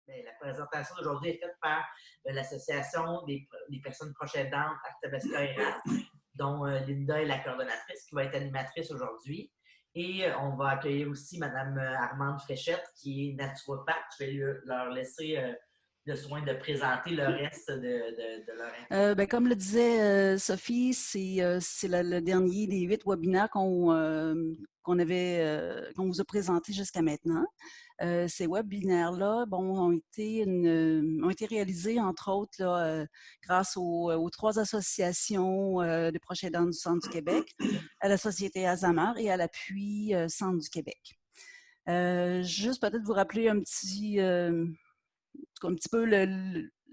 Bien, la présentation d'aujourd'hui est faite par l'Association des personnes proches aidantes Arthabasca RH, dont Linda est la coordonnatrice qui va être animatrice aujourd'hui. Et on va accueillir aussi Mme Armande Fréchette, qui est naturopathe. Je vais leur laisser le soin de présenter le reste de leur intervention. Comme le disait Sophie, c'est le dernier des 8 webinaires qu'on vous a présentés jusqu'à maintenant. Ces webinaires-là, ont été réalisés, entre autres, là, grâce aux 3 associations de proches aidants du Centre du Québec, à la Société Alzheimer et à l'appui Centre du Québec. Juste peut-être vous rappeler un petit peu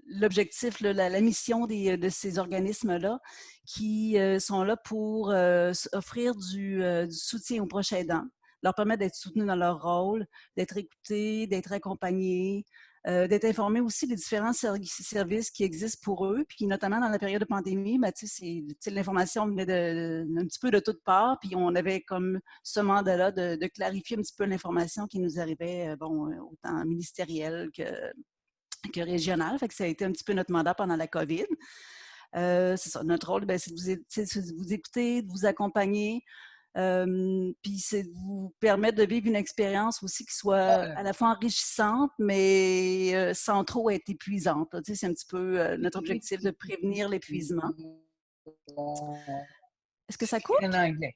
l'objectif, la mission de ces organismes-là qui sont là pour offrir du soutien aux proches aidants, leur permettre d'être soutenus dans leur rôle, d'être écoutés, d'être accompagnés, d'être informés aussi des différents services qui existent pour eux, puis notamment dans la période de pandémie, l'information venait un petit peu de toutes parts, puis on avait comme ce mandat-là de clarifier un petit peu l'information qui nous arrivait, autant ministérielle que régional. Fait que ça a été un petit peu notre mandat pendant la COVID. C'est ça, notre rôle, c'est de vous écouter, de vous accompagner, puis c'est de vous permettre de vivre une expérience aussi qui soit à la fois enrichissante, mais sans trop être épuisante. C'est un petit peu notre objectif de prévenir l'épuisement. Est-ce que ça coupe? En anglais.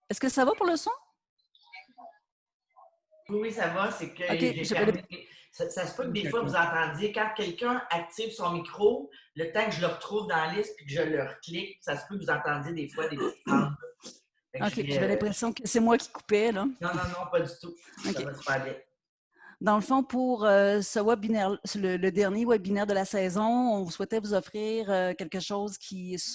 Est-ce que ça va pour le son? Oui, ça va, c'est que OK, j'ai fermé. Ça se peut que des fois, vous entendiez, quand quelqu'un active son micro, le temps que je le retrouve dans la liste et que je le reclique, ça se peut que vous entendiez des fois des petites phrases. OK, j'avais l'impression que c'est moi qui coupais, là. Non, pas du tout. Ça OK. va super bien. Dans le fond, pour ce webinaire, le dernier webinaire de la saison, on souhaitait vous offrir quelque chose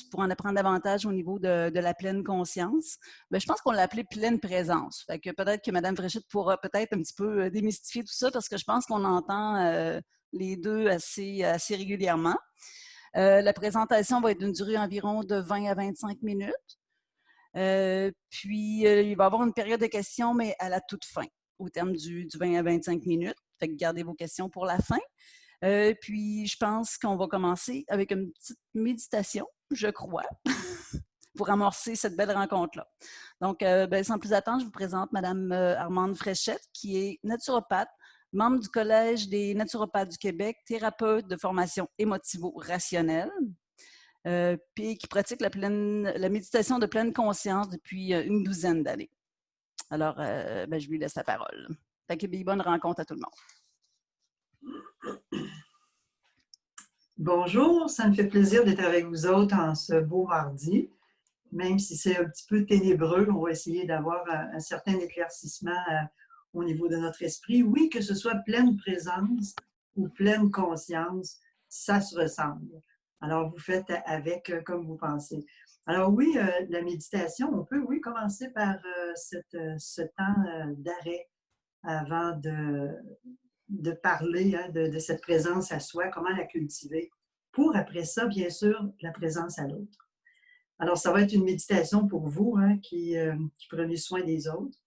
pour en apprendre davantage au niveau de la pleine conscience. Bien, je pense qu'on l'a appelé pleine présence. Fait que peut-être que Mme Fréchette pourra peut-être un petit peu démystifier tout ça parce que je pense qu'on entend les deux assez régulièrement. La présentation va être d'une durée environ de 20 à 25 minutes. Puis, il va y avoir une période de questions, mais à la toute fin, au terme du 20 à 25 minutes. Fait que gardez vos questions pour la fin. Puis, je pense qu'on va commencer avec une petite méditation, je crois, pour amorcer cette belle rencontre-là. Donc, sans plus attendre, je vous présente Mme Armande Fréchette, qui est naturopathe, membre du Collège des naturopathes du Québec, thérapeute de formation émotivo-rationnelle, puis qui pratique la méditation de pleine conscience depuis une douzaine d'années. Alors, je lui laisse la parole. Fait que bonne rencontre à tout le monde. Bonjour, ça me fait plaisir d'être avec vous autres en ce beau mardi. Même si c'est un petit peu ténébreux, on va essayer d'avoir un certain éclaircissement au niveau de notre esprit. Oui, que ce soit pleine présence ou pleine conscience, ça se ressemble. Alors, vous faites avec comme vous pensez. Alors oui, la méditation, on peut, oui, commencer par ce temps d'arrêt avant de parler de cette présence à soi, comment la cultiver, pour après ça, bien sûr, la présence à l'autre. Alors, ça va être une méditation pour vous qui prenez soin des autres.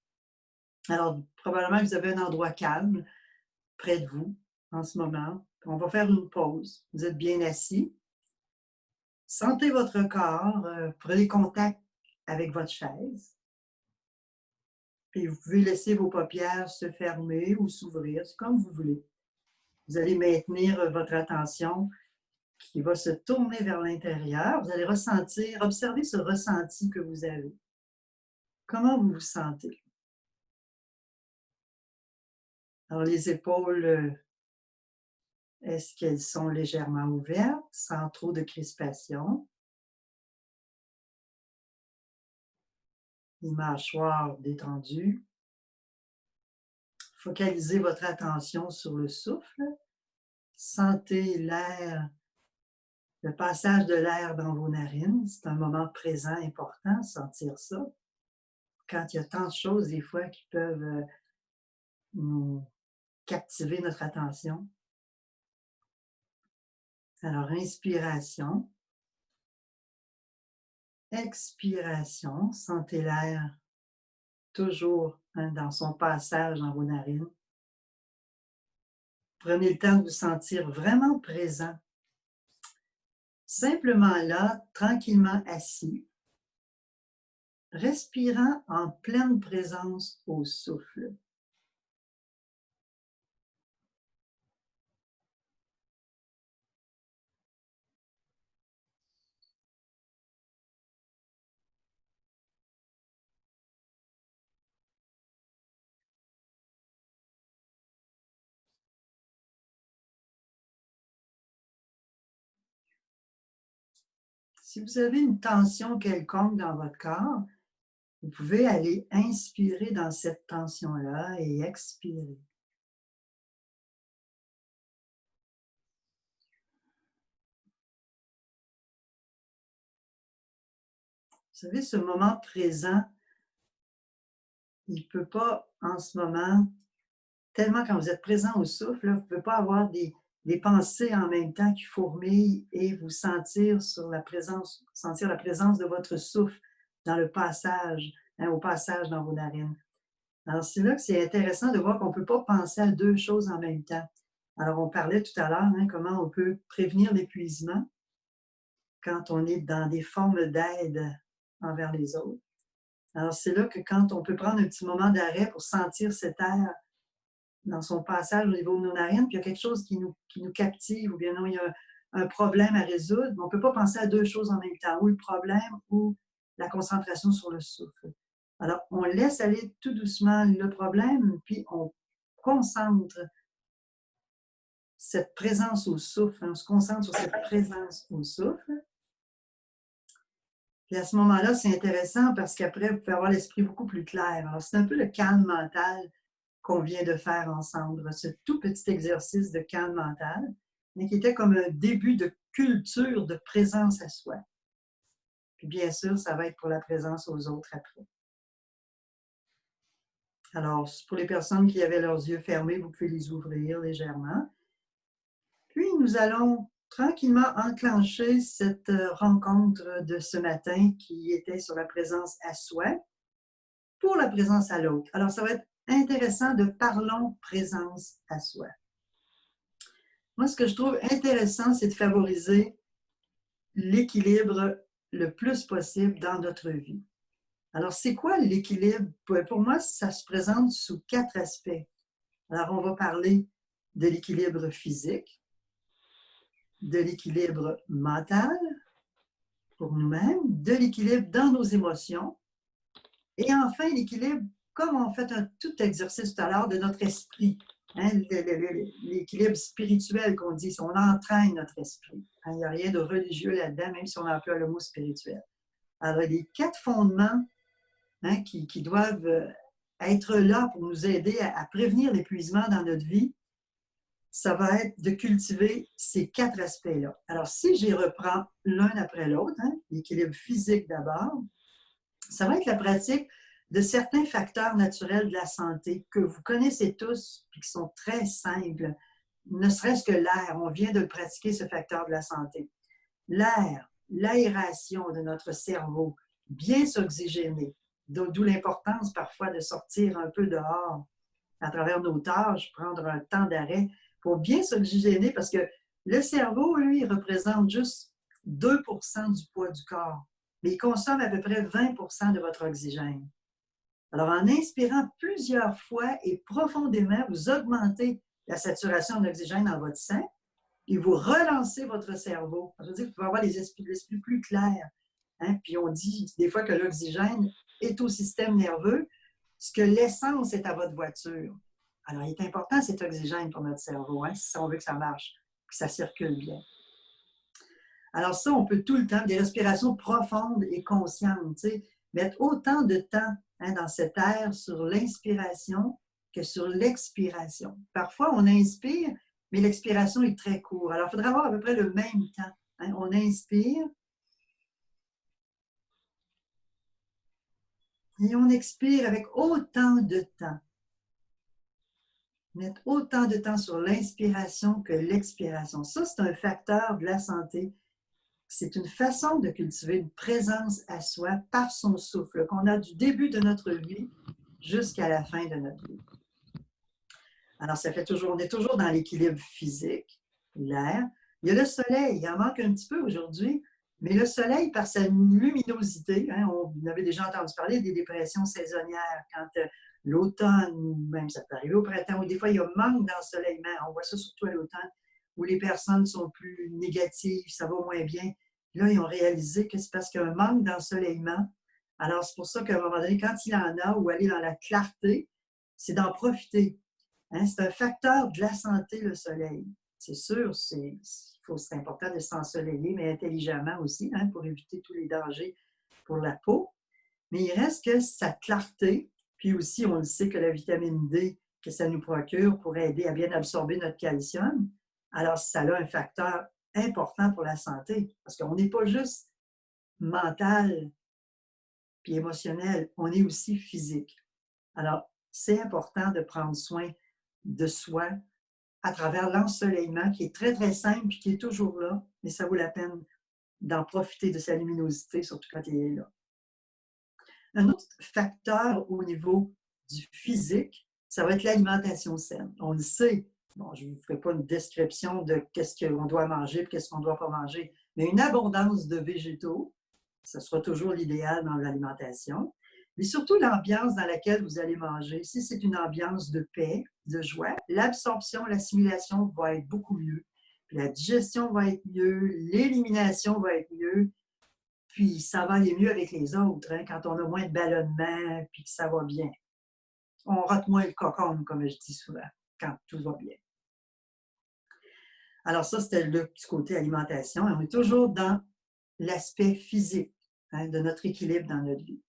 Alors, probablement que vous avez un endroit calme près de vous en ce moment. On va faire une pause. Vous êtes bien assis. Sentez votre corps, prenez contact avec votre chaise. Puis vous pouvez laisser vos paupières se fermer ou s'ouvrir, c'est comme vous voulez. Vous allez maintenir votre attention qui va se tourner vers l'intérieur. Vous allez observer ce ressenti que vous avez. Comment vous vous sentez? Alors, les épaules, est-ce qu'elles sont légèrement ouvertes, sans trop de crispation? Les mâchoires détendues. Focalisez votre attention sur le souffle. Sentez l'air, le passage de l'air dans vos narines. C'est un moment présent important, sentir ça. Quand il y a tant de choses, des fois, qui peuvent nous captiver notre attention. Alors, inspiration. Expiration. Sentez l'air toujours dans son passage dans vos narines. Prenez le temps de vous sentir vraiment présent. Simplement là, tranquillement assis, respirant en pleine présence au souffle. Si vous avez une tension quelconque dans votre corps, vous pouvez aller inspirer dans cette tension-là et expirer. Vous savez, ce moment présent, il ne peut pas, en ce moment, tellement quand vous êtes présent au souffle, là, vous ne pouvez pas avoir des pensées en même temps qui fourmillent et vous sentir sentir la présence de votre souffle dans le passage, au passage dans vos narines. Alors, c'est là que c'est intéressant de voir qu'on ne peut pas penser à deux choses en même temps. Alors, on parlait tout à l'heure, comment on peut prévenir l'épuisement quand on est dans des formes d'aide envers les autres. Alors, c'est là que quand on peut prendre un petit moment d'arrêt pour sentir cet air dans son passage au niveau de nos narines, puis il y a quelque chose qui nous captive, ou bien non, il y a un problème à résoudre, on ne peut pas penser à deux choses en même temps, ou le problème ou la concentration sur le souffle. Alors, on laisse aller tout doucement le problème, puis on concentre cette présence au souffle, on se concentre sur cette présence au souffle. Puis à ce moment-là, c'est intéressant parce qu'après, vous pouvez avoir l'esprit beaucoup plus clair. Alors, c'est un peu le calme mental qu'on vient de faire ensemble, ce tout petit exercice de calme mental, mais qui était comme un début de culture de présence à soi. Puis bien sûr, ça va être pour la présence aux autres après. Alors, pour les personnes qui avaient leurs yeux fermés, vous pouvez les ouvrir légèrement. Puis, nous allons tranquillement enclencher cette rencontre de ce matin qui était sur la présence à soi pour la présence à l'autre. Alors, ça va être intéressant de parlons présence à soi. Moi, ce que je trouve intéressant, c'est de favoriser l'équilibre le plus possible dans notre vie. Alors, c'est quoi l'équilibre? Pour moi, ça se présente sous 4 aspects. Alors, on va parler de l'équilibre physique, de l'équilibre mental pour nous-mêmes, de l'équilibre dans nos émotions et enfin l'équilibre, comme on fait un tout exercice tout à l'heure, de notre esprit. L'équilibre spirituel qu'on dit, on entraîne notre esprit. Il n'y a rien de religieux là-dedans, même si on emploie le mot spirituel. Alors, les 4 fondements qui doivent être là pour nous aider à prévenir l'épuisement dans notre vie, ça va être de cultiver ces 4 aspects-là. Alors, si j'y reprends l'un après l'autre, l'équilibre physique d'abord, ça va être la pratique de certains facteurs naturels de la santé que vous connaissez tous et qui sont très simples, ne serait-ce que l'air. On vient de le pratiquer, ce facteur de la santé. L'air, l'aération de notre cerveau, bien s'oxygéner, d'où l'importance parfois de sortir un peu dehors à travers nos tâches, prendre un temps d'arrêt pour bien s'oxygéner parce que le cerveau, lui, il représente juste 2% du poids du corps, mais il consomme à peu près 20% de votre oxygène. Alors, en inspirant plusieurs fois et profondément, vous augmentez la saturation d'oxygène dans votre sang et vous relancez votre cerveau. Ça veut dire que vous pouvez avoir l'esprit plus clair. Puis on dit des fois que l'oxygène est au système nerveux, ce que l'essence est à votre voiture. Alors, il est important cet oxygène pour notre cerveau, si on veut que ça marche, que ça circule bien. Alors ça, on peut tout le temps, des respirations profondes et conscientes, mettre autant de temps dans cet air sur l'inspiration que sur l'expiration. Parfois, on inspire, mais l'expiration est très courte. Alors, il faudrait avoir à peu près le même temps. On inspire et on expire avec autant de temps. Mettre autant de temps sur l'inspiration que l'expiration. Ça, c'est un facteur de la santé. C'est une façon de cultiver une présence à soi par son souffle, qu'on a du début de notre vie jusqu'à la fin de notre vie. Alors, ça fait toujours, on est toujours dans l'équilibre physique, l'air. Il y a le soleil, il en manque un petit peu aujourd'hui, mais le soleil, par sa luminosité, hein, on avait déjà entendu parler des dépressions saisonnières, quand l'automne, ou même ça peut arriver au printemps, ou des fois il y a un manque d'ensoleillement. On voit ça surtout à l'automne, où les personnes sont plus négatives, ça va moins bien. Là, ils ont réalisé que c'est parce qu'il y a un manque d'ensoleillement. Alors, c'est pour ça qu'à un moment donné, quand il en a, ou aller dans la clarté, c'est d'en profiter. Hein, c'est un facteur de la santé, le soleil. C'est sûr, c'est important de s'ensoleiller, mais intelligemment aussi, hein, pour éviter tous les dangers pour la peau. Mais il reste que sa clarté, puis aussi, on le sait que la vitamine D que ça nous procure pour aider à bien absorber notre calcium, alors ça a un facteur important pour la santé, parce qu'on n'est pas juste mental puis émotionnel, on est aussi physique. Alors, c'est important de prendre soin de soi à travers l'ensoleillement qui est très, très simple et qui est toujours là, mais ça vaut la peine d'en profiter de sa luminosité, surtout quand il est là. Un autre facteur au niveau du physique, ça va être l'alimentation saine. On le sait. Bon, je ne vous ferai pas une description de qu'est-ce qu'on doit manger et qu'est-ce qu'on ne doit pas manger, mais une abondance de végétaux, ce sera toujours l'idéal dans l'alimentation. Mais surtout l'ambiance dans laquelle vous allez manger. Si c'est une ambiance de paix, de joie, l'absorption, l'assimilation va être beaucoup mieux. Puis la digestion va être mieux, l'élimination va être mieux, puis ça va aller mieux avec les autres, hein, quand on a moins de ballonnement, puis que ça va bien. On rate moins le cocon, comme je dis souvent, quand tout va bien. Alors ça, c'était le petit côté alimentation. Et on est toujours dans l'aspect physique, hein, de notre équilibre dans notre vie.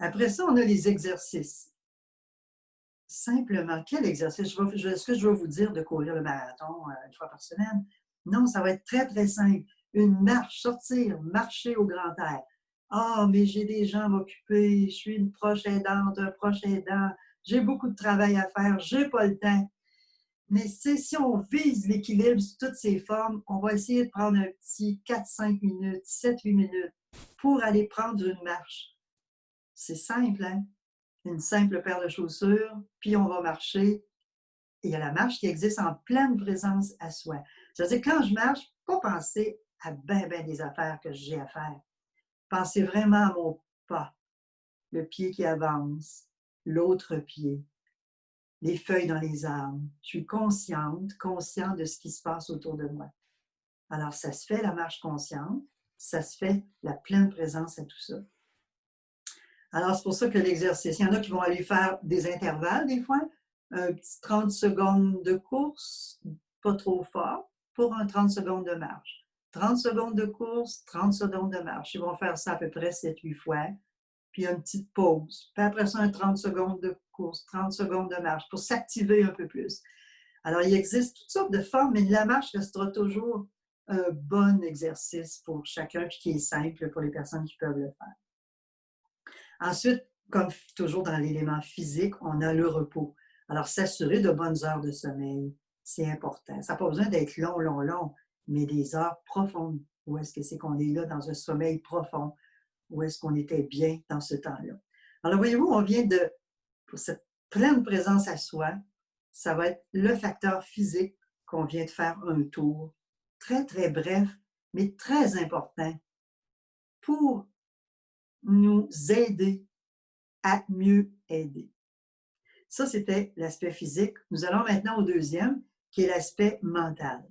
Après ça, on a les exercices. Simplement, quel exercice? Est-ce que je vais vous dire de courir le marathon une fois par semaine? Non, ça va être très, très simple. Une marche, sortir, marcher au grand air. Ah, mais j'ai des jambes occupées, je suis une proche aidante, un proche aidant, j'ai beaucoup de travail à faire, j'ai pas le temps. Mais si on vise l'équilibre sous toutes ses formes, on va essayer de prendre un petit 4-5 minutes, 7-8 minutes pour aller prendre une marche. C'est simple, hein? Une simple paire de chaussures, puis on va marcher. Et il y a la marche qui existe en pleine présence à soi. C'est-à-dire, quand je marche, pas penser à ben des affaires que j'ai à faire. Pensez vraiment à mon pas, le pied qui avance, l'autre pied, les feuilles dans les arbres. Je suis conscient de ce qui se passe autour de moi. Alors, ça se fait la marche consciente, ça se fait la pleine présence à tout ça. Alors, c'est pour ça que l'exercice, il y en a qui vont aller faire des intervalles des fois, un petit 30 secondes de course, pas trop fort, pour un 30 secondes de marche. 30 secondes de course, 30 secondes de marche. Ils vont faire ça à peu près 7-8 fois, puis une petite pause. Puis après ça, un 30 secondes de course, 30 secondes de marche, pour s'activer un peu plus. Alors, il existe toutes sortes de formes, mais la marche restera toujours un bon exercice pour chacun, puis qui est simple pour les personnes qui peuvent le faire. Ensuite, comme toujours dans l'élément physique, on a le repos. Alors, s'assurer de bonnes heures de sommeil, c'est important. Ça n'a pas besoin d'être long, mais des heures profondes. Où est-ce que c'est qu'on est là dans un sommeil profond? Où est-ce qu'on était bien dans ce temps-là? Alors, voyez-vous, on vient pour cette pleine présence à soi, ça va être le facteur physique qu'on vient de faire un tour. Très, très bref, mais très important pour nous aider à mieux aider. Ça, c'était l'aspect physique. Nous allons maintenant au deuxième, qui est l'aspect mental.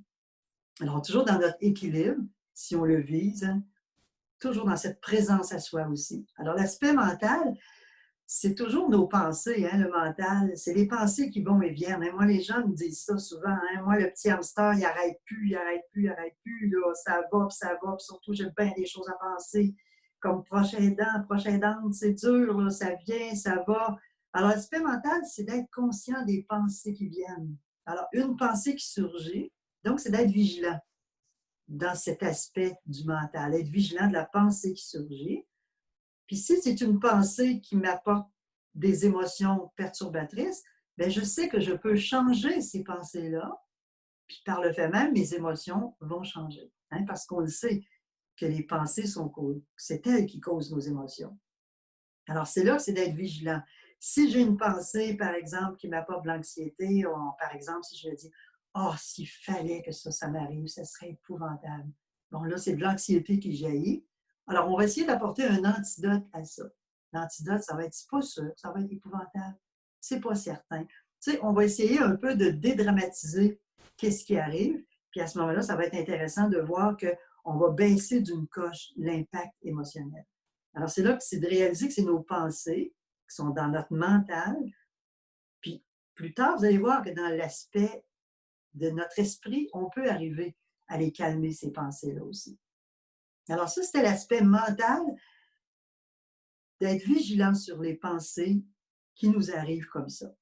Alors, toujours dans notre équilibre, si on le vise, hein, toujours dans cette présence à soi aussi. Alors, l'aspect mental, c'est toujours nos pensées, hein, le mental. C'est les pensées qui vont et viennent. Hein. Moi, les gens me disent ça souvent. Hein. Moi, le petit hamster, il n'arrête plus. Là. Ça va, puis surtout, j'ai bien des choses à penser. Comme proche aidante, c'est dur, là, ça vient, ça va. Alors, l'aspect mental, c'est d'être conscient des pensées qui viennent. Alors, une pensée qui surgit, donc, c'est d'être vigilant dans cet aspect du mental, être vigilant de la pensée qui surgit. Puis si c'est une pensée qui m'apporte des émotions perturbatrices, bien, je sais que je peux changer ces pensées-là, puis par le fait même, mes émotions vont changer. Hein, parce qu'on le sait que les pensées c'est elles qui causent nos émotions. Alors, c'est là, c'est d'être vigilant. Si j'ai une pensée, par exemple, qui m'apporte de l'anxiété, par exemple, si je me dis « Oh, s'il fallait que ça m'arrive, ça serait épouvantable. » Bon, là, c'est de l'anxiété qui jaillit. Alors, on va essayer d'apporter un antidote à ça. L'antidote, ça va être « C'est pas sûr, ça va être épouvantable. C'est pas certain. » Tu sais, on va essayer un peu de dédramatiser qu'est-ce qui arrive. Puis à ce moment-là, ça va être intéressant de voir qu'on va baisser d'une coche l'impact émotionnel. Alors, c'est là que c'est de réaliser que c'est nos pensées qui sont dans notre mental. Puis plus tard, vous allez voir que dans l'aspect de notre esprit, on peut arriver à les calmer, ces pensées-là aussi. Alors ça, c'était l'aspect mental, d'être vigilant sur les pensées qui nous arrivent comme ça.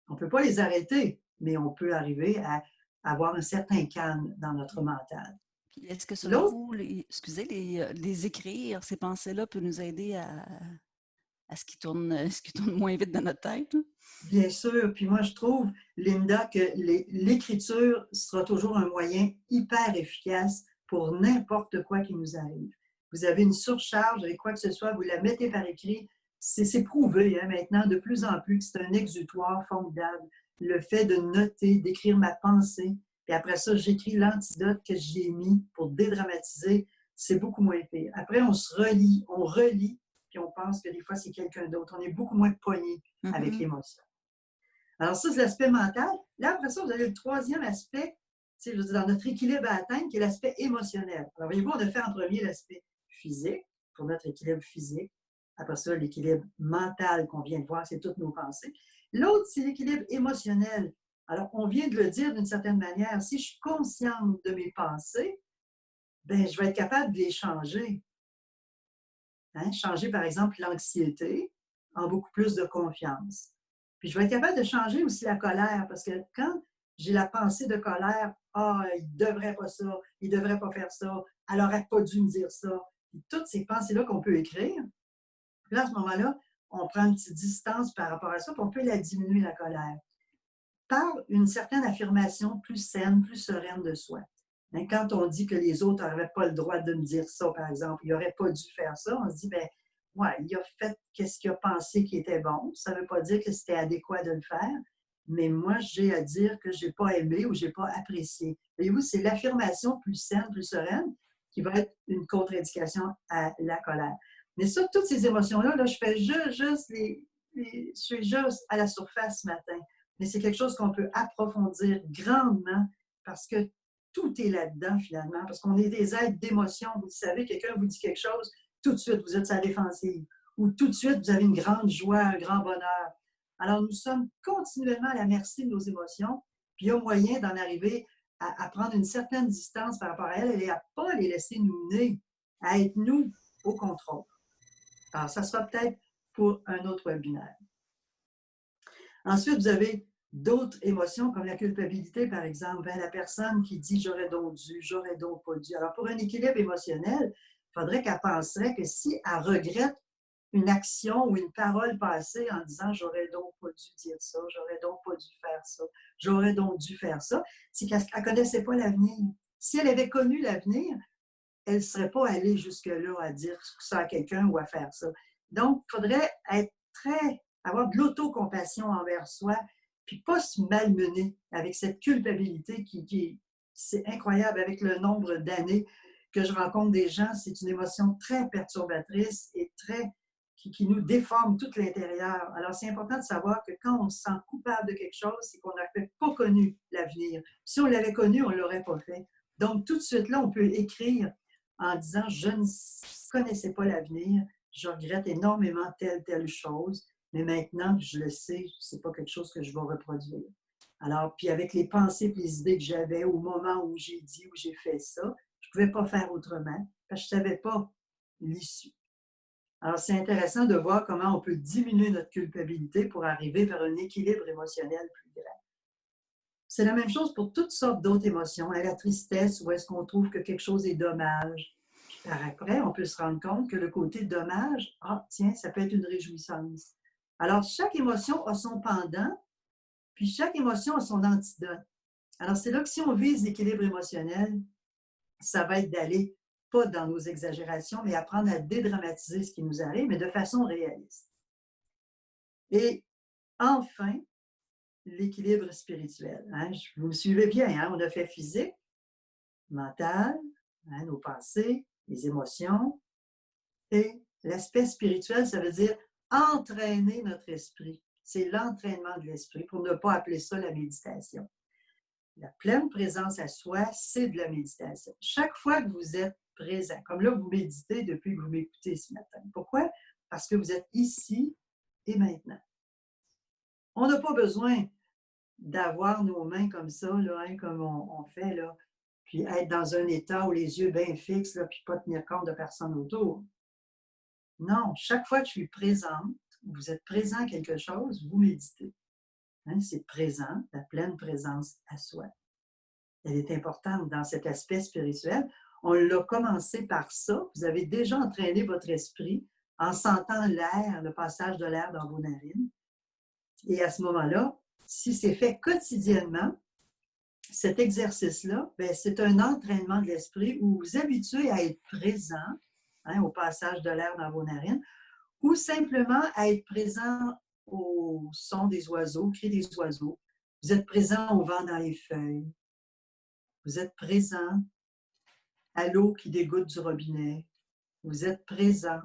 On ne peut pas les arrêter, mais on peut arriver à avoir un certain calme dans notre mental. Puis est-ce que selon L'autre, vous, les écrire, ces pensées-là, peut nous aider à ce qui tourne moins vite dans notre tête? Là? bien sûr, puis moi je trouve, Linda, que l'écriture sera toujours un moyen hyper efficace pour n'importe quoi qui nous arrive. Vous avez une surcharge avec quoi que ce soit, vous la mettez par écrit, c'est prouvé maintenant de plus en plus que c'est un exutoire formidable. Le fait de noter, d'écrire ma pensée, puis après ça, j'écris l'antidote que j'ai mis pour dédramatiser, c'est beaucoup moins pire. Après, on relit, puis on pense que des fois, c'est quelqu'un d'autre. On est beaucoup moins pogné avec l'émotion. Alors ça, c'est l'aspect mental. Là, après ça, vous avez le troisième aspect, je veux dire, dans notre équilibre à atteindre, qui est l'aspect émotionnel. Alors, voyez-vous, on a fait en premier l'aspect physique, pour notre équilibre physique. Après ça, l'équilibre mental qu'on vient de voir, c'est toutes nos pensées. L'autre, c'est l'équilibre émotionnel. Alors, on vient de le dire d'une certaine manière. Si je suis consciente de mes pensées, bien, je vais être capable de les changer. Hein? Changer, par exemple, l'anxiété en beaucoup plus de confiance. Puis je vais être capable de changer aussi la colère, parce que quand j'ai la pensée de colère, ah, il ne devrait pas ça, il ne devrait pas faire ça, elle n'aurait pas dû me dire ça. Puis toutes ces pensées-là qu'on peut écrire, là, à ce moment-là, on prend une petite distance par rapport à ça, puis on peut la diminuer, la colère, par une certaine affirmation plus saine, plus sereine de soi. Hein, quand on dit que les autres n'avaient pas le droit de me dire ça, par exemple, il n'aurait pas dû faire ça, on se dit, bien, ouais, il a fait qu'est-ce qu'il a pensé qui était bon. Ça ne veut pas dire que c'était adéquat de le faire, mais moi, j'ai à dire que je n'ai pas aimé ou je n'ai pas apprécié. Voyez-vous, c'est l'affirmation plus saine, plus sereine qui va être une contre-indication à la colère. Mais ça, toutes ces émotions-là, là, je fais juste je suis juste à la surface ce matin. Mais c'est quelque chose qu'on peut approfondir grandement parce que tout est là-dedans finalement, parce qu'on est des êtres d'émotion. Vous le savez, quelqu'un vous dit quelque chose, tout de suite, vous êtes à la défensive. Ou tout de suite, vous avez une grande joie, un grand bonheur. Alors, nous sommes continuellement à la merci de nos émotions, puis il y a moyen d'en arriver à prendre une certaine distance par rapport à elles et à ne pas les laisser nous mener, à être nous au contrôle. Alors, ça sera peut-être pour un autre webinaire. Ensuite, vous avez d'autres émotions comme la culpabilité, par exemple. Bien, la personne qui dit « j'aurais donc dû, j'aurais donc pas dû ». Alors, pour un équilibre émotionnel, il faudrait qu'elle penserait que si elle regrette une action ou une parole passée en disant « j'aurais donc pas dû dire ça, j'aurais donc pas dû faire ça, j'aurais donc dû faire ça », c'est qu'elle ne connaissait pas l'avenir. Si elle avait connu l'avenir, elle ne serait pas allée jusque-là à dire ça à quelqu'un ou à faire ça. Donc, il faudrait être avoir de l'autocompassion envers soi, puis pas se malmener avec cette culpabilité qui c'est incroyable avec le nombre d'années que je rencontre des gens, c'est une émotion très perturbatrice et qui nous déforme tout l'intérieur. Alors, c'est important de savoir que quand on se sent coupable de quelque chose, c'est qu'on n'a pas connu l'avenir. Si on l'avait connu, on ne l'aurait pas fait. Donc, tout de suite là, on peut écrire en disant « je ne connaissais pas l'avenir, je regrette énormément telle chose, mais maintenant que je le sais, ce n'est pas quelque chose que je vais reproduire. » Alors, puis avec les pensées et les idées que j'avais au moment où j'ai dit, où j'ai fait ça, je ne pouvais pas faire autrement parce que je ne savais pas l'issue. Alors, c'est intéressant de voir comment on peut diminuer notre culpabilité pour arriver vers un équilibre émotionnel plus grand. C'est la même chose pour toutes sortes d'autres émotions. Hein, la tristesse, où est-ce qu'on trouve que quelque chose est dommage. Puis par après, on peut se rendre compte que le côté dommage, ah tiens, ça peut être une réjouissance. Alors, chaque émotion a son pendant, puis chaque émotion a son antidote. Alors, c'est là que si on vise l'équilibre émotionnel, ça va être d'aller pas dans nos exagérations, mais apprendre à dédramatiser ce qui nous arrive, mais de façon réaliste. Et enfin, l'équilibre spirituel. Hein? Vous me suivez bien, hein? On a fait physique, mental, hein, nos pensées, les émotions. Et l'aspect spirituel, ça veut dire entraîner notre esprit. C'est l'entraînement de l'esprit, pour ne pas appeler ça la méditation. La pleine présence à soi, c'est de la méditation. Chaque fois que vous êtes présent, comme là, vous méditez depuis que vous m'écoutez ce matin. Pourquoi? Parce que vous êtes ici et maintenant. On n'a pas besoin d'avoir nos mains comme ça, là, hein, comme on fait, là, puis être dans un état où les yeux bien fixes, là, puis pas tenir compte de personne autour. Non, chaque fois que je suis présente, vous êtes présent à quelque chose, vous méditez. Hein, c'est présent, la pleine présence à soi. Elle est importante dans cet aspect spirituel. On l'a commencé par ça. Vous avez déjà entraîné votre esprit en sentant l'air, le passage de l'air dans vos narines. Et à ce moment-là, si c'est fait quotidiennement, cet exercice-là, c'est un entraînement de l'esprit où vous vous habituez à être présent, hein, au passage de l'air dans vos narines, ou simplement à être présent au son des oiseaux, au cri des oiseaux. Vous êtes présent au vent dans les feuilles. Vous êtes présent à l'eau qui dégoutte du robinet. Vous êtes présent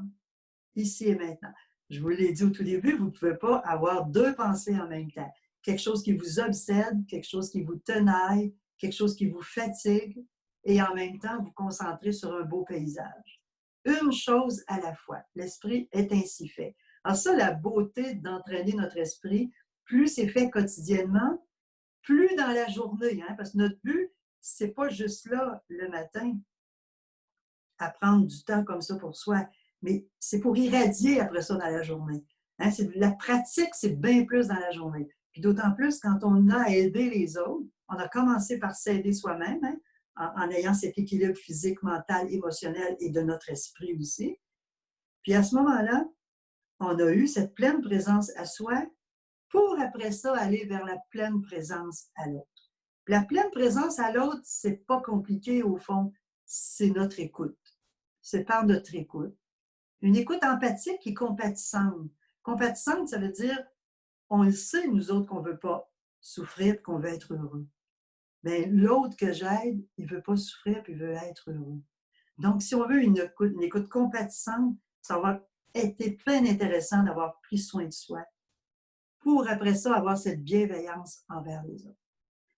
ici et maintenant. Je vous l'ai dit au tout début, vous ne pouvez pas avoir deux pensées en même temps. Quelque chose qui vous obsède, quelque chose qui vous tenaille, quelque chose qui vous fatigue, et en même temps vous concentrer sur un beau paysage. Une chose à la fois. L'esprit est ainsi fait. Alors ça, la beauté d'entraîner notre esprit, plus c'est fait quotidiennement, plus dans la journée, hein, parce que notre but, c'est pas juste là le matin, à prendre du temps comme ça pour soi, mais c'est pour irradier après ça dans la journée. Hein, la pratique, c'est bien plus dans la journée. Puis d'autant plus quand on a aidé les autres, on a commencé par s'aider soi-même, hein, en ayant cet équilibre physique, mental, émotionnel et de notre esprit aussi. Puis à ce moment-là, on a eu cette pleine présence à soi pour après ça aller vers la pleine présence à l'autre. La pleine présence à l'autre, c'est pas compliqué au fond, c'est notre écoute. C'est par notre écoute. Une écoute empathique et compatissante. Compatissante, ça veut dire, on le sait, nous autres, qu'on ne veut pas souffrir, qu'on veut être heureux. Bien, l'autre que j'aide, il ne veut pas souffrir, puis il veut être heureux. Donc, si on veut une écoute compatissante, ça va être bien intéressant d'avoir pris soin de soi pour, après ça, avoir cette bienveillance envers les autres.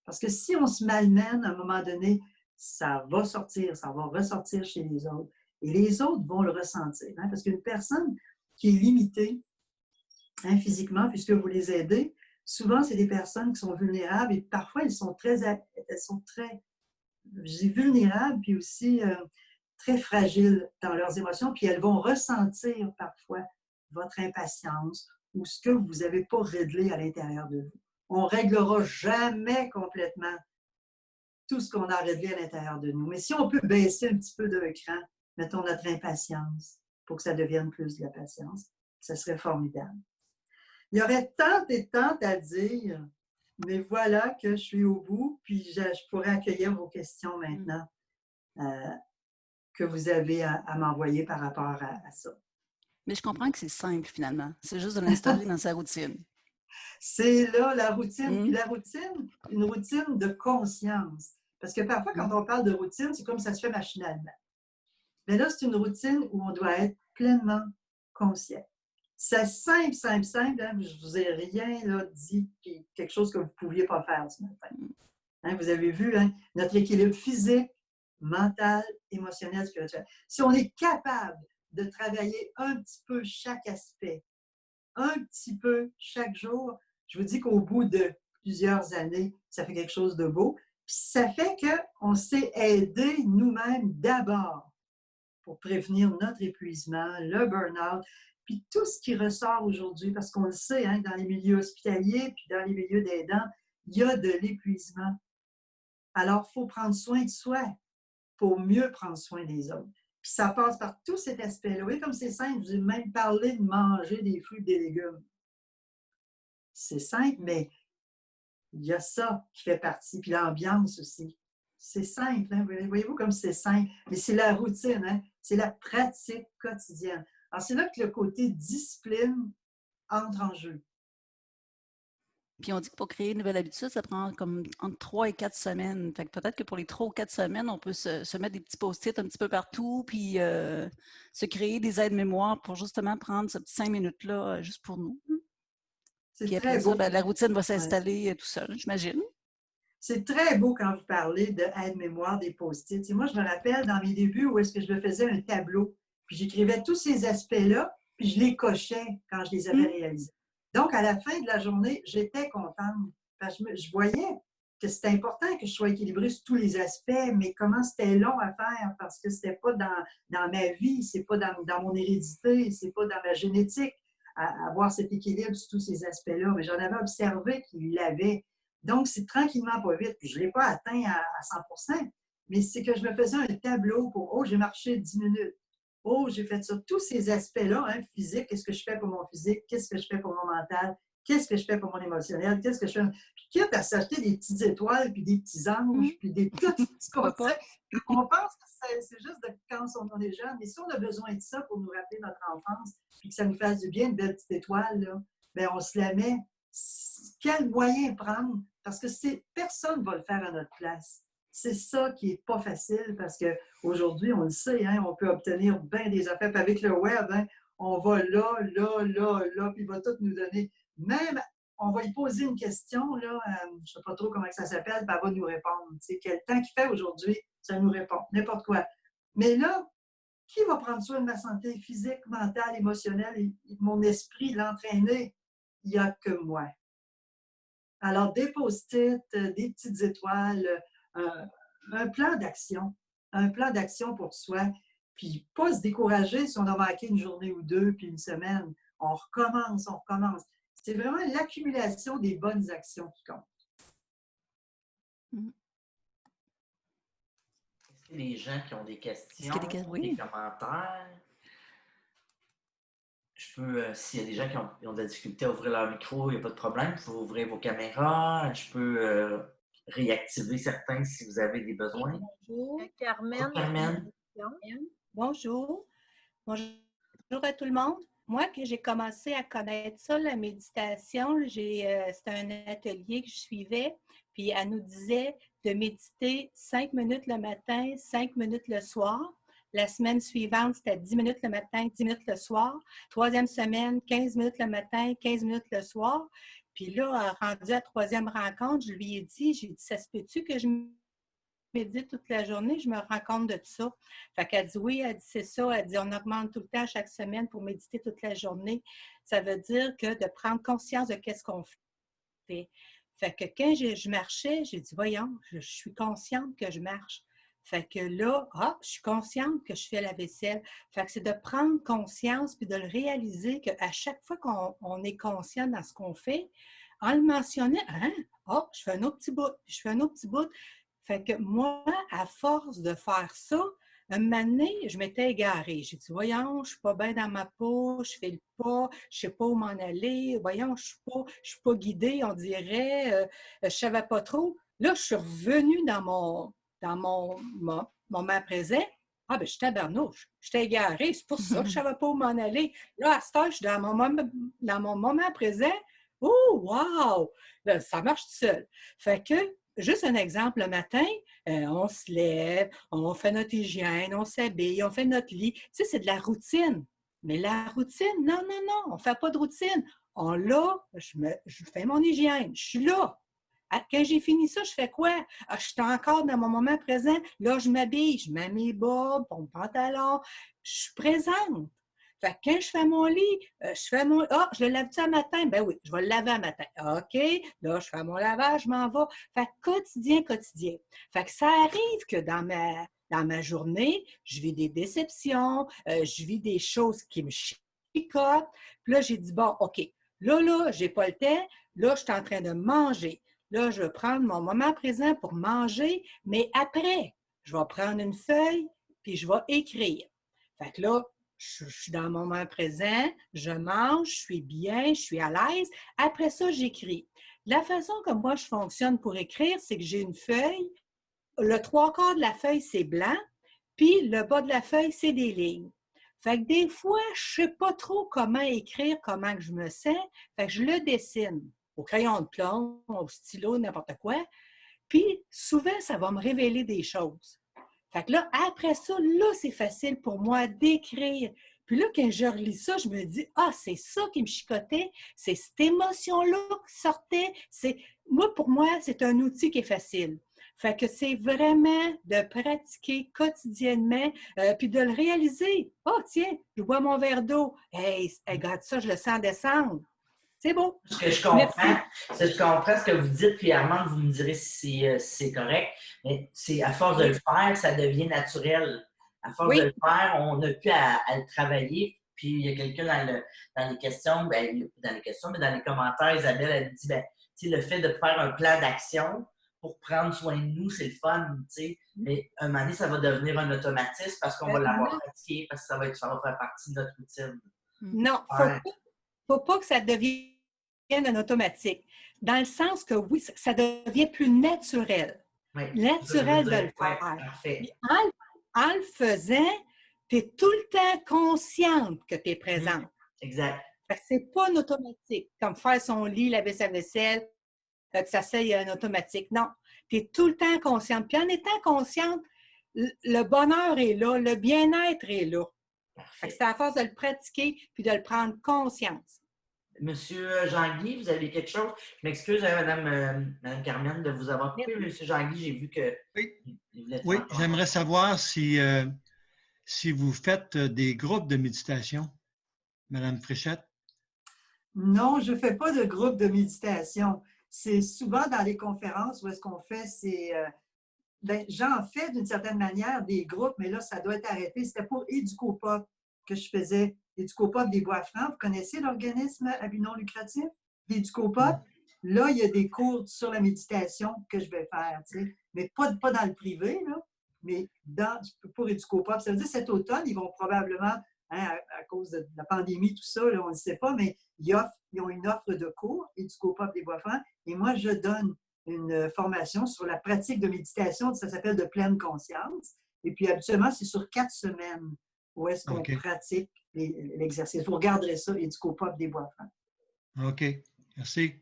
Parce que si on se malmène, à un moment donné, ça va sortir, ça va ressortir chez les autres. Et les autres vont le ressentir. Hein, parce qu'une personne qui est limitée, hein, physiquement, puisque vous les aidez, souvent, c'est des personnes qui sont vulnérables et parfois, elles sont très vulnérables, puis aussi très fragiles dans leurs émotions, puis elles vont ressentir parfois votre impatience ou ce que vous n'avez pas réglé à l'intérieur de vous. On ne réglera jamais complètement tout ce qu'on a réglé à l'intérieur de nous. Mais si on peut baisser un petit peu d'un cran, mettons notre impatience, pour que ça devienne plus de la patience, ça serait formidable. Il y aurait tant et tant à dire, mais voilà que je suis au bout, puis je pourrais accueillir vos questions maintenant que vous avez à m'envoyer par rapport à ça. Mais je comprends que c'est simple finalement. C'est juste de l'installer dans sa routine. C'est là la routine. Puis la routine, une routine de conscience. Parce que parfois, quand on parle de routine, c'est comme ça se fait machinalement. Mais là, c'est une routine où on doit être pleinement conscient. C'est simple, simple, simple. Hein? Je ne vous ai rien là, dit quelque chose que vous ne pouviez pas faire ce matin. Hein? Vous avez vu hein? Notre équilibre physique, mental, émotionnel, spirituel. Si on est capable de travailler un petit peu chaque aspect, un petit peu chaque jour, je vous dis qu'au bout de plusieurs années, ça fait quelque chose de beau. Puis ça fait qu'on s'est aidé nous-mêmes d'abord pour prévenir notre épuisement, le burn-out, puis tout ce qui ressort aujourd'hui, parce qu'on le sait, hein, dans les milieux hospitaliers, puis dans les milieux d'aidants, il y a de l'épuisement. Alors, il faut prendre soin de soi pour mieux prendre soin des autres. Puis ça passe par tout cet aspect-là. Vous voyez comme c'est simple, je vous ai même parlé de manger des fruits et des légumes. C'est simple, mais il y a ça qui fait partie, puis l'ambiance aussi. C'est simple, hein? Voyez-vous comme c'est simple, mais c'est la routine, hein? C'est la pratique quotidienne. Alors c'est là que le côté discipline entre en jeu. Puis on dit que pour créer une nouvelle habitude, ça prend comme entre 3 et 4 semaines. Fait que peut-être que pour les 3 ou 4 semaines, on peut se mettre des petits post-it un petit peu partout, puis se créer des aides-mémoires pour justement prendre ce petit 5 minutes-là juste pour nous. C'est Puis après très ça, beau. ben, la routine va Ouais. s'installer tout seul, j'imagine. C'est très beau quand vous parlez de aide-mémoire des post-it. Et moi, je me rappelle dans mes débuts où est-ce que je me faisais un tableau, puis j'écrivais tous ces aspects-là, puis je les cochais quand je les avais réalisés. Donc, à la fin de la journée, j'étais contente. Parce que je voyais que c'était important que je sois équilibrée sur tous les aspects, mais comment c'était long à faire parce que c'était pas dans ma vie, c'est pas dans mon hérédité, c'est pas dans ma génétique à avoir cet équilibre sur tous ces aspects-là. Mais j'en avais observé qu'il l'avait. Donc, c'est tranquillement pas vite. Puis je ne l'ai pas atteint à 100 %, mais c'est que je me faisais un tableau pour, oh, j'ai marché 10 minutes. Oh, j'ai fait ça. Tous ces aspects-là, hein, physique, qu'est-ce que je fais pour mon physique? Qu'est-ce que je fais pour mon mental? Qu'est-ce que je fais pour mon émotionnel? Qu'est-ce que je fais? Puis quitte à s'acheter des petites étoiles, puis des petits anges, puis des petits conseils. On pense que c'est juste de quand on est jeune, mais si on a besoin de ça pour nous rappeler notre enfance, puis que ça nous fasse du bien, une belle petite étoile, là, bien, on se la met. Quel moyen prendre? Parce que personne ne va le faire à notre place. C'est ça qui n'est pas facile parce qu'aujourd'hui, on le sait, hein, on peut obtenir bien des affaires. Puis avec le web, hein, on va là, puis il va tout nous donner. Même, on va lui poser une question, là, je ne sais pas trop comment ça s'appelle, puis elle va nous répondre. Tu sais, quel temps qu'il fait aujourd'hui, ça nous répond, n'importe quoi. Mais là, qui va prendre soin de ma santé physique, mentale, émotionnelle et mon esprit, l'entraîner? Il n'y a que moi. Alors, des post-it, des petites étoiles, un plan d'action pour soi, puis pas se décourager si on a manqué une journée ou deux, puis une semaine. On recommence. C'est vraiment l'accumulation des bonnes actions qui compte. Est-ce qu'il y a des gens qui ont des questions, des commentaires? Je peux, s'il y a des gens qui ont de la difficulté à ouvrir leur micro, il n'y a pas de problème. Vous pouvez ouvrir vos caméras. Je peux réactiver certains si vous avez des besoins. Bonjour. Carmen. Carmen. Bonjour. Bonjour à tout le monde. Moi, que j'ai commencé à connaître ça, la méditation, c'était un atelier que je suivais, puis elle nous disait de méditer 5 minutes le matin, 5 minutes le soir. La semaine suivante, c'était 10 minutes le matin, 10 minutes le soir. Troisième semaine, 15 minutes le matin, 15 minutes le soir. Puis là, rendu à la troisième rencontre, j'ai dit, ça se peut-tu que je médite toute la journée? Je me rends compte de ça. Fait qu'elle dit oui, elle dit c'est ça. Elle dit on augmente tout le temps chaque semaine pour méditer toute la journée. Ça veut dire que de prendre conscience de qu'est-ce qu'on fait. Fait que quand je marchais, j'ai dit voyons, je suis consciente que je marche. Fait que là, je suis consciente que je fais la vaisselle. Fait que c'est de prendre conscience puis de le réaliser qu'à chaque fois qu'on est conscient dans ce qu'on fait, en le mentionnant, je fais un autre petit bout, je fais un autre petit bout. Fait que moi, à force de faire ça, un moment donné, je m'étais égarée. J'ai dit, voyons, je ne suis pas bien dans ma peau, je ne fais pas, je ne sais pas où m'en aller, voyons, je ne suis pas guidée, on dirait, je ne savais pas trop. Là, je suis revenue dans mon moment présent. Ah, ben je suis tabarnouche, j'étais égarée, c'est pour ça que je ne savais pas où m'en aller. Là, à ce temps, je suis dans mon moment présent. Oh, wow! Là, ça marche tout seul. Fait que, juste un exemple, le matin, on se lève, on fait notre hygiène, on s'habille, on fait notre lit. Tu sais, c'est de la routine. Mais la routine, non, on ne fait pas de routine. Je fais mon hygiène, je suis là. Quand j'ai fini ça, je fais quoi? Je suis encore dans mon moment présent. Là, je m'habille, je mets mes bas, mon pantalon. Je suis présente. Fait que quand je fais mon lit, je le lave-tu à matin? Ben oui, je vais le laver à matin. OK, là, je fais mon lavage, je m'en vais. Fait que quotidien. Fait que ça arrive que dans ma journée, je vis des déceptions, je vis des choses qui me chicotent. Puis là, j'ai dit, bon, OK, là, j'ai pas le temps. Là, je suis en train de manger. Là, je vais prendre mon moment présent pour manger, mais après, je vais prendre une feuille, puis je vais écrire. Fait que là, je suis dans mon moment présent, je mange, je suis bien, je suis à l'aise. Après ça, j'écris. La façon que moi, je fonctionne pour écrire, c'est que j'ai une feuille. Le 3/4 de la feuille, c'est blanc, puis le bas de la feuille, c'est des lignes. Fait que des fois, je ne sais pas trop comment écrire, comment que je me sens. Fait que je le dessine. au crayon de plomb, au stylo, n'importe quoi. Puis souvent, ça va me révéler des choses. Fait que là, après ça, là, c'est facile pour moi d'écrire. Puis là, quand je relis ça, je me dis, ah, c'est ça qui me chicotait, c'est cette émotion-là qui sortait. Moi, pour moi, c'est un outil qui est facile. Fait que c'est vraiment de pratiquer quotidiennement, puis de le réaliser. Oh, tiens, je bois mon verre d'eau. Hey, regarde ça, je le sens descendre. C'est beau. Ce que je Merci. comprends, je comprends ce que vous dites, puis Armand, vous me direz si c'est correct, mais c'est à force de le faire, ça devient naturel. À force de le faire, on n'a plus à le travailler. Puis il y a quelqu'un dans les questions, mais dans les commentaires, Isabelle, elle dit, le fait de faire un plan d'action pour prendre soin de nous, c'est le fun, tu sais. Mais un moment donné, ça va devenir un automatisme parce qu'on va l'avoir pratiqué, parce que ça va faire partie de notre routine. Non, il ne faut pas que ça devienne un automatique. Dans le sens que oui, ça devient plus naturel. Oui, naturel de le faire. Parfait. En le faisant, tu es tout le temps consciente que tu es présente. Exact. C'est pas un automatique, comme faire son lit, laver sa vaisselle, que ça c'est un automatique. Non, tu es tout le temps consciente. Puis en étant consciente, le bonheur est là, le bien-être est là. C'est à force de le pratiquer puis de le prendre conscience. Monsieur Jean-Guy, vous avez quelque chose? Je m'excuse, Madame Carmen, de vous avoir coupé. Monsieur Jean-Guy, j'ai vu que... Oui, j'aimerais savoir si vous faites des groupes de méditation, Madame Fréchette. Non, je ne fais pas de groupe de méditation. C'est souvent dans les conférences où est-ce qu'on fait j'en fais d'une certaine manière des groupes, mais là, ça doit être arrêté. C'était pour Éducopop que je faisais. Éducopop des Bois-Francs. Vous connaissez l'organisme à but non lucratif d'Éducopop? Là, il y a des cours sur la méditation que je vais faire, tu sais. Mais pas dans le privé, là, mais pour Éducopop. Ça veut dire cet automne, ils vont probablement, à cause de la pandémie, tout ça, là, on ne sait pas, mais ils ont une offre de cours, Éducopop des Bois-Francs, et moi, je donne une formation sur la pratique de méditation, ça s'appelle de pleine conscience. Et puis, habituellement, c'est sur 4 semaines où est-ce qu'on pratique l'exercice. Vous regarderez ça, Éducopop des Bois-Francs. OK. Merci.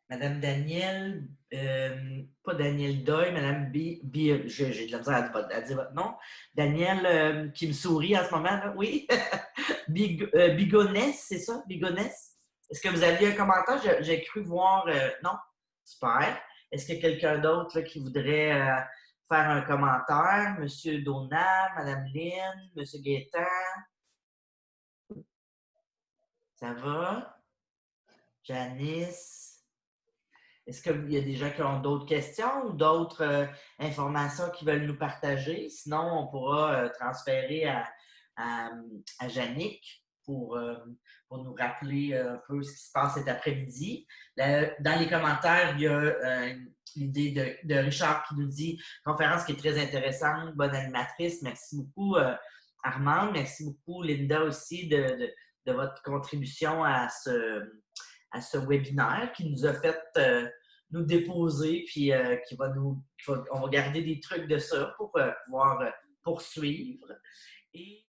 Madame Danielle, pas Danielle Doyle, Madame j'ai de la misère à dire votre nom. Danielle qui me sourit en ce moment, là. Oui. Bigonès, c'est ça? Bigonès? Est-ce que vous aviez un commentaire? J'ai cru voir... non? Super. Est-ce qu'il y a quelqu'un d'autre qui voudrait faire un commentaire? Monsieur Donald, Madame Lynn, Monsieur Gaétan? Ça va? Janice? Est-ce qu'il y a des gens qui ont d'autres questions ou d'autres informations qu'ils veulent nous partager? Sinon, on pourra transférer à Jannick pour nous rappeler un peu ce qui se passe cet après-midi. Dans les commentaires, il y a l'idée de Richard qui nous dit « Conférence qui est très intéressante, bonne animatrice. » Merci beaucoup, Armand. Merci beaucoup, Linda, aussi, de votre contribution à ce webinaire qui nous a fait nous déposer, puis on va garder des trucs de ça pour pouvoir poursuivre. Et